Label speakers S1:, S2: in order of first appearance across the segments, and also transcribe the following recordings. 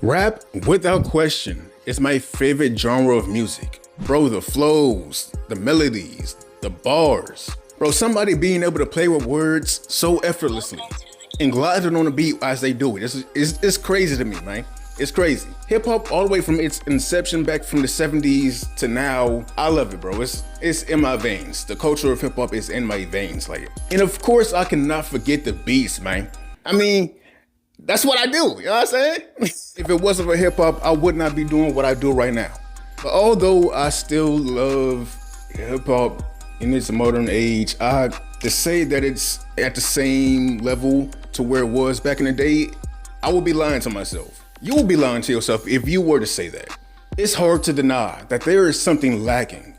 S1: Rap, without question, is my favorite genre of music. Bro, the flows, the melodies, the bars. Bro, somebody being able to play with words so effortlessly and gliding on the beat as they do it. It's crazy to me, man. It's crazy. Hip hop, all the way from its inception back from the 70s to now, I love it, bro. It's in my veins. The culture of hip hop is in my veins, like. And of course, I cannot forget the beats, man. I mean, that's what I do. You know what I'm saying? If it wasn't for hip hop, I would not be doing what I do right now. But although I still love hip hop in its modern age, to say that it's at the same level to where it was back in the day, I would be lying to myself. You will be lying to yourself if you were to say that. It's hard to deny that there is something lacking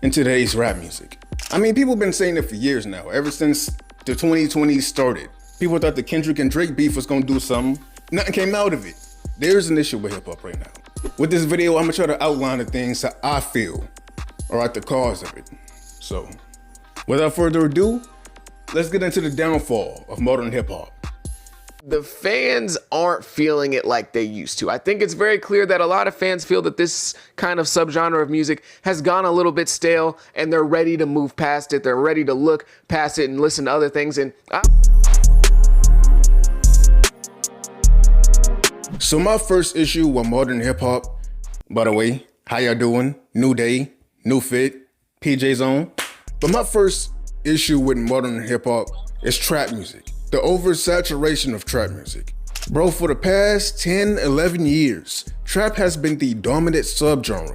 S1: in today's rap music. I mean, people have been saying it for years now, ever since the 2020s started. People thought the Kendrick and Drake beef was gonna do something. Nothing came out of it. There's an issue with hip hop right now. With this video, I'm gonna try to outline the things that I feel are at the cause of it. So, without further ado, let's get into the downfall of modern hip hop.
S2: The fans aren't feeling it like they used to. I think it's very clear that a lot of fans feel that this kind of subgenre of music has gone a little bit stale and they're ready to move past it. They're ready to look past it and listen to other things. And
S1: So my first issue with modern hip hop, by the way, how y'all doing? New day, new fit, PJ's on. But my first issue with modern hip hop is trap music. The oversaturation of trap music. Bro, for the past 10, 11 years, trap has been the dominant subgenre.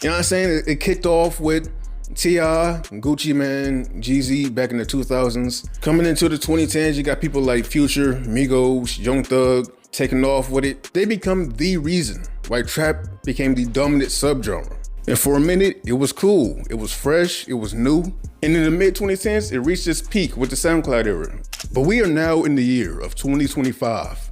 S1: You know what I'm saying? It kicked off with T.I., Gucci Mane, Jeezy back in the 2000s. Coming into the 2010s, you got people like Future, Migos, Young Thug taking off with it. They become the reason why trap became the dominant subgenre. And for a minute, it was cool, it was fresh, it was new. And in the mid-2010s, it reached its peak with the SoundCloud era. But we are now in the year of 2025,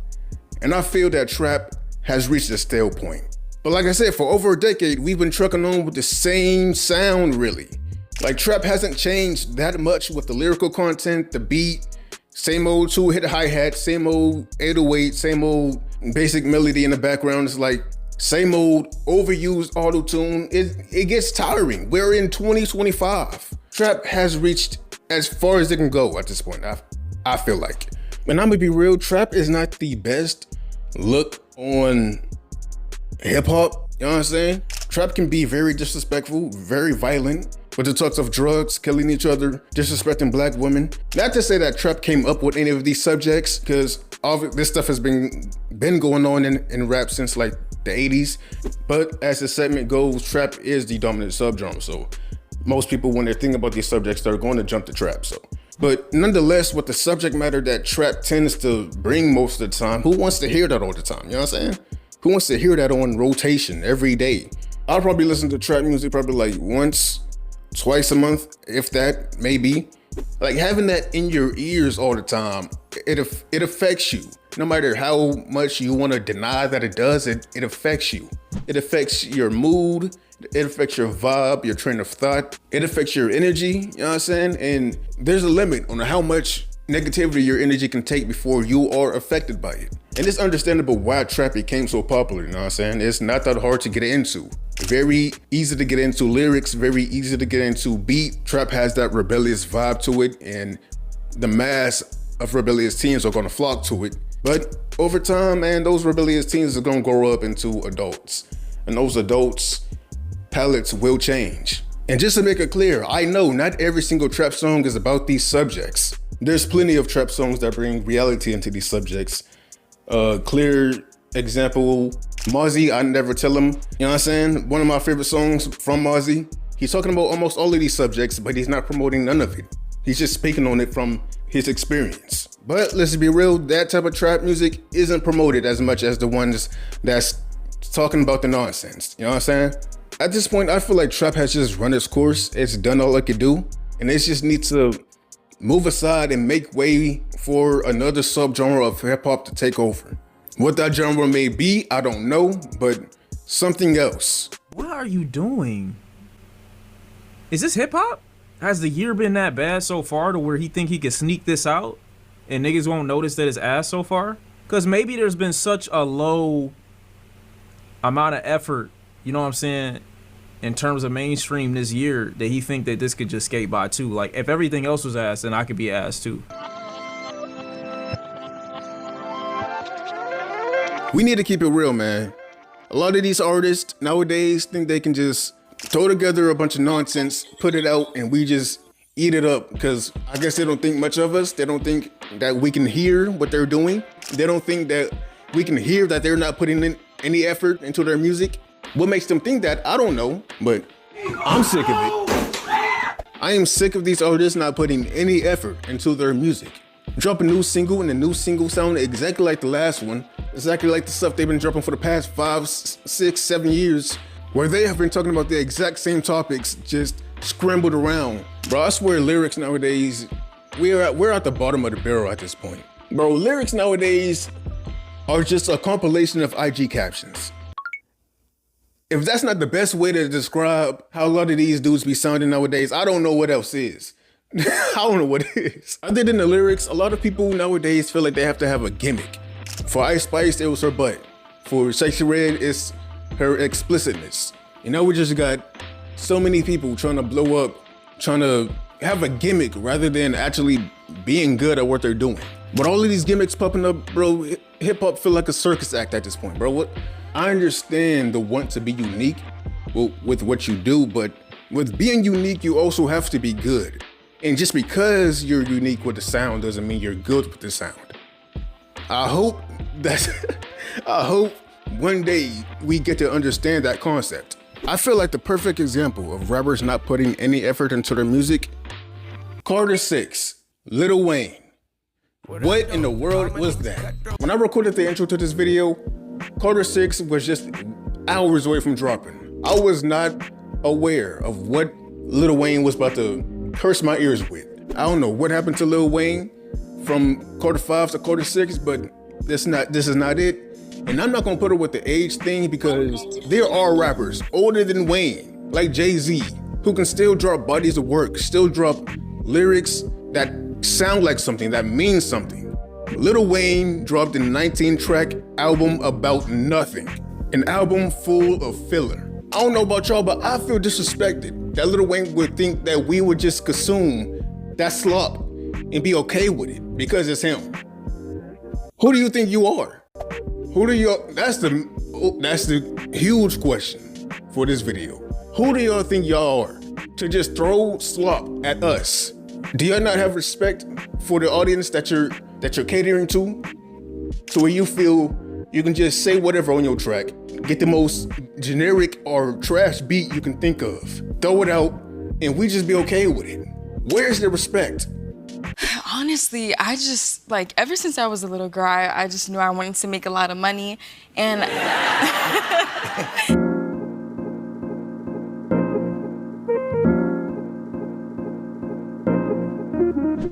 S1: and I feel that trap has reached a stale point. But like I said, for over a decade, we've been trucking on with the same sound, really. Like, trap hasn't changed that much with the lyrical content, the beat, same old 2-hit hi-hat, same old 808, same old basic melody in the background. It's like same old overused auto-tune. It gets tiring. We're in 2025. Trap has reached as far as it can go at this point, I feel like. And I'm gonna be real, trap is not the best look on hip hop, you know what I'm saying? Trap can be very disrespectful, very violent, with the talks of drugs, killing each other, disrespecting black women. Not to say that trap came up with any of these subjects, because all this stuff has been going on in rap since like the 80s. But as the segment goes, trap is the dominant subgenre. So most people, when they're thinking about these subjects, they're going to jump to trap. But nonetheless, with the subject matter that trap tends to bring most of the time, who wants to hear that all the time? You know what I'm saying? Who wants to hear that on rotation every day? I'll probably listen to trap music probably like once, twice a month, if that, maybe. Like, having that in your ears all the time, it affects you. No matter how much you want to deny that it does, it affects you. It affects your mood. It affects your vibe, your train of thought. It affects your energy, you know what I'm saying? And there's a limit on how much negativity your energy can take before you are affected by it. And it's understandable why trap became so popular, you know what I'm saying? It's not that hard to get into. Very easy to get into lyrics, very easy to get into beat. Trap has that rebellious vibe to it, and the mass of rebellious teens are gonna flock to it. But over time, man, those rebellious teens are gonna grow up into adults. And those adults' palettes will change. And just to make it clear, I know not every single trap song is about these subjects. There's plenty of trap songs that bring reality into these subjects. Clear example, Mozzie, I Never Tell Him. You know what I'm saying? One of my favorite songs from Mozzie. He's talking about almost all of these subjects, but he's not promoting none of it. He's just speaking on it from his experience. But let's be real, that type of trap music isn't promoted as much as the ones that's talking about the nonsense. You know what I'm saying? At this point, I feel like trap has just run its course. It's done all it could do. And it just needs to move aside and make way for another subgenre of hip hop to take over. What that genre may be, I don't know, but something else.
S3: What are you doing? Is this hip hop? Has the year been that bad so far to where he think he can sneak this out and niggas won't notice that it's ass so far? Because maybe there's been such a low amount of effort, you know what I'm saying, in terms of mainstream this year, that he think that this could just skate by too. Like, if everything else was ass, then I could be ass too.
S1: We need to keep it real, man. A lot of these artists nowadays think they can just throw together a bunch of nonsense, put it out, and we just eat it up, because I guess they don't think much of us. They don't think that we can hear what they're doing. They don't think that we can hear that they're not putting in any effort into their music. What makes them think that? I don't know, but I'm sick of it. I am sick of these artists not putting any effort into their music. Drop a new single, and the new single sound exactly like the last one, exactly like the stuff they've been dropping for the past 5, 6, 7 years, where they have been talking about the exact same topics, just scrambled around. Bro, I swear lyrics nowadays, we're at the bottom of the barrel at this point. Bro, lyrics nowadays are just a compilation of IG captions. If that's not the best way to describe how a lot of these dudes be sounding nowadays, I don't know what else is. I don't know what it is. Other than the lyrics, a lot of people nowadays feel like they have to have a gimmick. For Ice Spice, it was her butt. For Sexy Red, it's her explicitness. You know, we just got so many people trying to blow up, trying to have a gimmick rather than actually being good at what they're doing. But all of these gimmicks popping up, bro, hip hop feel like a circus act at this point, bro. What? I understand the want to be unique with what you do, but with being unique, you also have to be good. And just because you're unique with the sound doesn't mean you're good with the sound. I hope one day we get to understand that concept. I feel like the perfect example of rappers not putting any effort into their music, Carter 6, Lil Wayne. What in the world was that? When I recorded the intro to this video, Carter 6 was just hours away from dropping. I was not aware of what Lil Wayne was about to curse my ears with. I don't know what happened to Lil Wayne from Carter 5 to Carter 6, but this is not it. And I'm not gonna put it with the age thing, because there are rappers older than Wayne, like Jay-Z, who can still drop bodies of work, still drop lyrics that sound like something, that means something. Lil Wayne dropped a 19-track album about nothing, an album full of filler. I don't know about y'all, but I feel disrespected that Lil Wayne would think that we would just consume that slop and be okay with it because it's him. Who do you think you are? That's the huge question for this video. Who do y'all think y'all are to just throw slop at us? Do y'all not have respect for the audience that you're catering to where you feel you can just say whatever on your track, get the most generic or trash beat you can think of, throw it out, and we just be okay with it? Where's the respect?
S4: Honestly, I just, like, ever since I was a little girl, I just knew I wanted to make a lot of money, and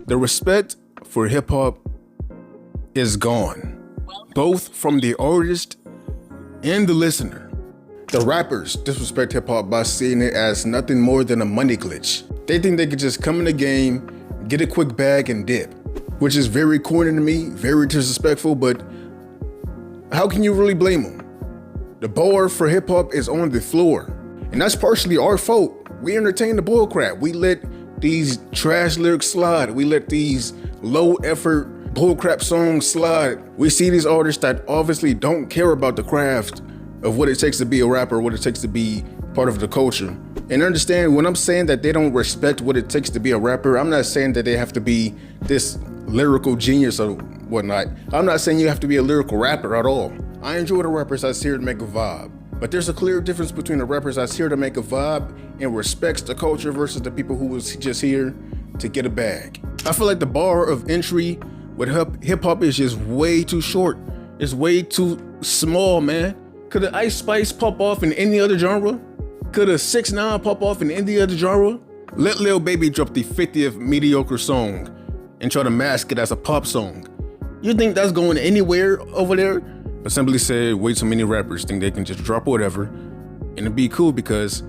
S1: The respect for hip hop is gone, both from the artist and the listener. The rappers disrespect hip hop by seeing it as nothing more than a money glitch. They think they could just come in the game, get a quick bag, and dip, which is very corny to me, very disrespectful, but how can you really blame them? The bar for hip hop is on the floor, and that's partially our fault. We entertain the bullcrap. We let these trash lyrics slide. We let these low effort bullcrap songs slide. We see these artists that obviously don't care about the craft of what it takes to be a rapper, what it takes to be part of the culture. And understand, when I'm saying that they don't respect what it takes to be a rapper, I'm not saying that they have to be this lyrical genius or whatnot. I'm not saying you have to be a lyrical rapper at all. I enjoy the rappers that's here to make a vibe. But there's a clear difference between the rappers that's here to make a vibe and respects the culture versus the people who was just here to get a bag. I feel like the bar of entry with hip hop is just way too short. It's way too small, man. Could the Ice Spice pop off in any other genre? Could a 6ix9ine pop off in any other genre? Let Lil Baby drop the 50th mediocre song and try to mask it as a pop song. You think that's going anywhere over there? But simply said, way too many rappers think they can just drop whatever and it'd be cool because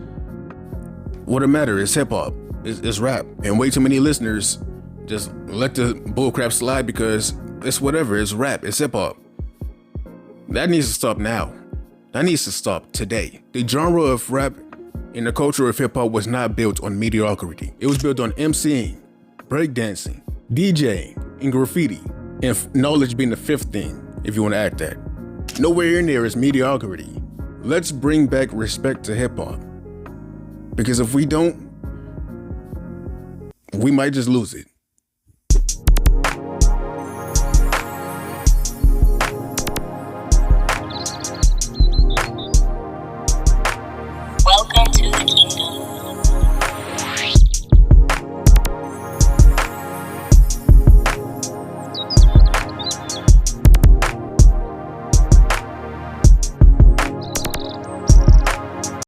S1: what it matter is hip hop, it's rap. And way too many listeners just let the bullcrap slide because it's whatever, it's rap, it's hip hop. That needs to stop now. That needs to stop today. The genre of rap and the culture of hip hop was not built on mediocrity. It was built on MCing, breakdancing, DJing, and graffiti, and knowledge being the fifth thing, if you want to add that. Nowhere in there is mediocrity. Let's bring back respect to hip hop. Because if we don't, we might just lose it.